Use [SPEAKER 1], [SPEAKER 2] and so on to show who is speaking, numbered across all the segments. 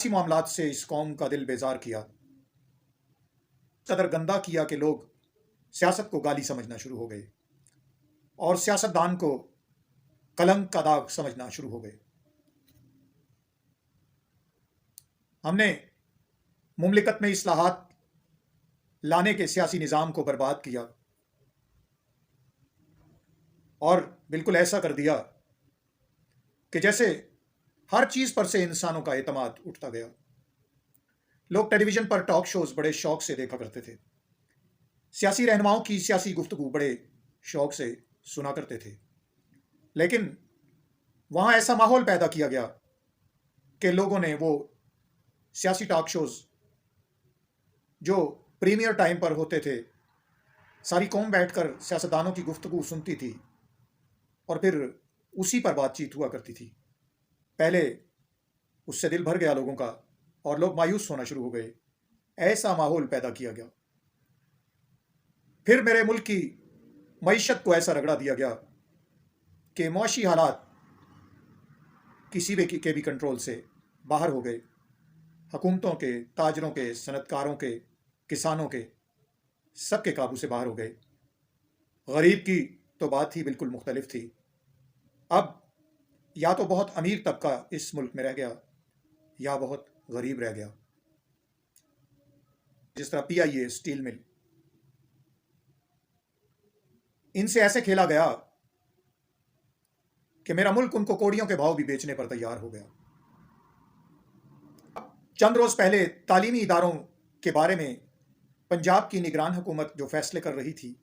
[SPEAKER 1] اسی معاملات سے اس قوم کا دل بیزار کیا، قدر گندا کیا کہ لوگ سیاست کو گالی سمجھنا شروع ہو گئے اور سیاستدان کو کلنک کا داغ سمجھنا شروع ہو گئے۔ ہم نے مملکت میں اصلاحات لانے کے سیاسی نظام کو برباد کیا اور بالکل ایسا کر دیا کہ جیسے ہر چیز پر سے انسانوں کا اعتماد اٹھتا گیا۔ لوگ ٹیلی ویژن پر ٹاک شوز بڑے شوق سے دیکھا کرتے تھے، سیاسی رہنماؤں کی سیاسی گفتگو بڑے شوق سے سنا کرتے تھے، لیکن وہاں ایسا ماحول پیدا کیا گیا کہ لوگوں نے وہ سیاسی ٹاک شوز جو پریمیئر ٹائم پر ہوتے تھے، ساری قوم بیٹھ کر سیاستدانوں کی گفتگو سنتی تھی اور پھر اسی پر بات چیت ہوا کرتی تھی۔ پہلے اس سے دل بھر گیا لوگوں کا اور لوگ مایوس ہونا شروع ہو گئے، ایسا ماحول پیدا کیا گیا۔ پھر میرے ملک کی معیشت کو ایسا رگڑا دیا گیا کہ معاشی حالات کسی بھی کے بھی کنٹرول سے باہر ہو گئے، حکومتوں کے، تاجروں کے، صنعت کاروں کے، کسانوں کے، سب کے قابو سے باہر ہو گئے۔ غریب کی تو بات ہی بالکل مختلف تھی۔ اب یا تو بہت امیر طبقہ اس ملک میں رہ گیا یا بہت غریب رہ گیا۔ جس طرح پی آئی اے اسٹیل مل، ان سے ایسے کھیلا گیا کہ میرا ملک ان کو کوڑیوں کے بھاؤ بھی بیچنے پر تیار ہو گیا۔ چند روز پہلے تعلیمی اداروں کے بارے میں پنجاب کی نگران حکومت جو فیصلے کر رہی تھی،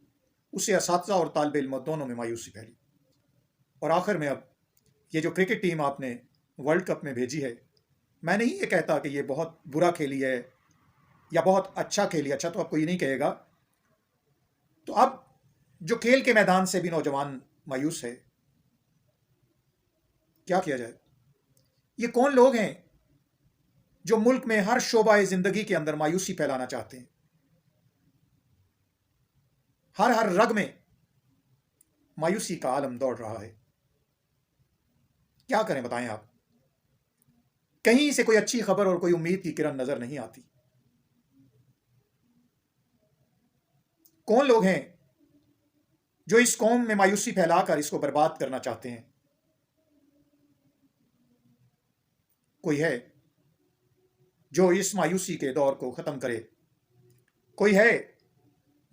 [SPEAKER 1] اسے اساتذہ اور طالب علموں دونوں میں مایوسی پھیلی، اور آخر میں اب یہ جو کرکٹ ٹیم آپ نے ورلڈ کپ میں بھیجی ہے، میں نہیں یہ کہتا کہ یہ بہت برا کھیلی ہے یا بہت اچھا کھیلی، اچھا تو اب کوئی نہیں کہے گا۔ تو اب جو کھیل کے میدان سے بھی نوجوان مایوس ہے، کیا کیا جائے؟ یہ کون لوگ ہیں جو ملک میں ہر شعبہ زندگی کے اندر مایوسی پھیلانا چاہتے ہیں؟ ہر رگ میں مایوسی کا عالم دوڑ رہا ہے۔ کیا کریں بتائیں آپ؟ کہیں سے کوئی اچھی خبر اور کوئی امید کی کرن نظر نہیں آتی۔ کون لوگ ہیں جو اس قوم میں مایوسی پھیلا کر اس کو برباد کرنا چاہتے ہیں؟ کوئی ہے جو اس مایوسی کے دور کو ختم کرے؟ کوئی ہے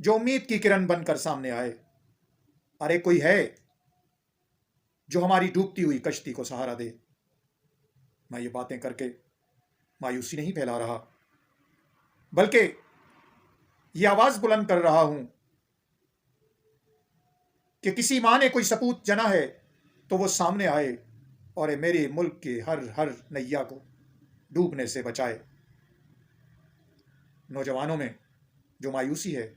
[SPEAKER 1] جو امید کی کرن بن کر سامنے آئے؟ ارے کوئی ہے جو ہماری ڈوبتی ہوئی کشتی کو سہارا دے؟ میں یہ باتیں کر کے مایوسی نہیں پھیلا رہا، بلکہ یہ آواز بلند کر رہا ہوں کہ کسی ماں نے کوئی سپوت جنا ہے تو وہ سامنے آئے اور میرے ملک کے ہر نیا کو ڈوبنے سے بچائے۔ نوجوانوں میں جو مایوسی ہے،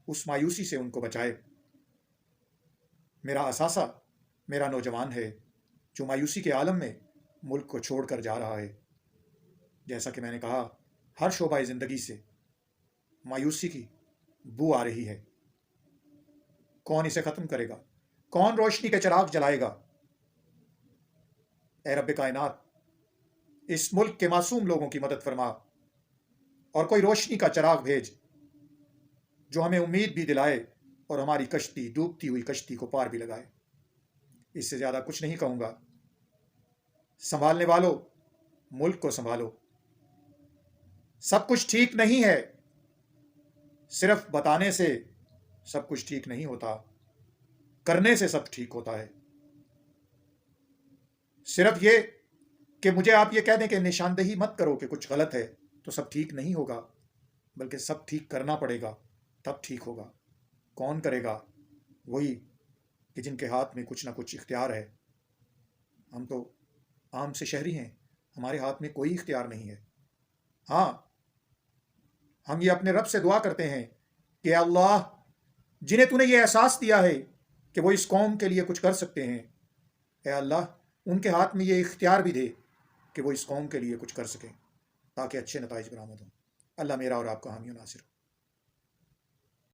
[SPEAKER 1] اس مایوسی سے ان کو بچائے۔ میرا اثاثہ میرا نوجوان ہے جو مایوسی کے عالم میں ملک کو چھوڑ کر جا رہا ہے۔ جیسا کہ میں نے کہا، ہر شعبہ زندگی سے مایوسی کی بو آ رہی ہے۔ کون اسے ختم کرے گا؟ کون روشنی کے چراغ جلائے گا؟ اے رب کائنات، اس ملک کے معصوم لوگوں کی مدد فرما اور کوئی روشنی کا چراغ بھیج جو ہمیں امید بھی دلائے اور ہماری کشتی، ڈوبتی ہوئی کشتی کو پار بھی لگائے۔ اس سے زیادہ کچھ نہیں کہوں گا۔ سنبھالنے والوں، ملک کو سنبھالو۔ سب کچھ ٹھیک نہیں ہے، صرف بتانے سے سب کچھ ٹھیک نہیں ہوتا، کرنے سے سب ٹھیک ہوتا ہے۔ صرف یہ کہ مجھے آپ یہ کہہ دیں کہ نشاندہی مت کرو کہ کچھ غلط ہے تو سب ٹھیک نہیں ہوگا، بلکہ سب ٹھیک کرنا پڑے گا، تب ٹھیک ہوگا۔ کون کرے گا؟ وہی کہ جن کے ہاتھ میں کچھ نہ کچھ اختیار ہے۔ ہم تو عام سے شہری ہیں، ہمارے ہاتھ میں کوئی اختیار نہیں ہے۔ ہاں، ہم یہ اپنے رب سے دعا کرتے ہیں کہ اللہ، جنہیں تو نے یہ احساس دیا ہے کہ وہ اس قوم کے لیے کچھ کر سکتے ہیں، اے اللہ ان کے ہاتھ میں یہ اختیار بھی دے کہ وہ اس قوم کے لیے کچھ کر سکیں تاکہ اچھے نتائج برآمد ہوں۔ اللہ میرا اور آپ کا حامی و ناصر ہو۔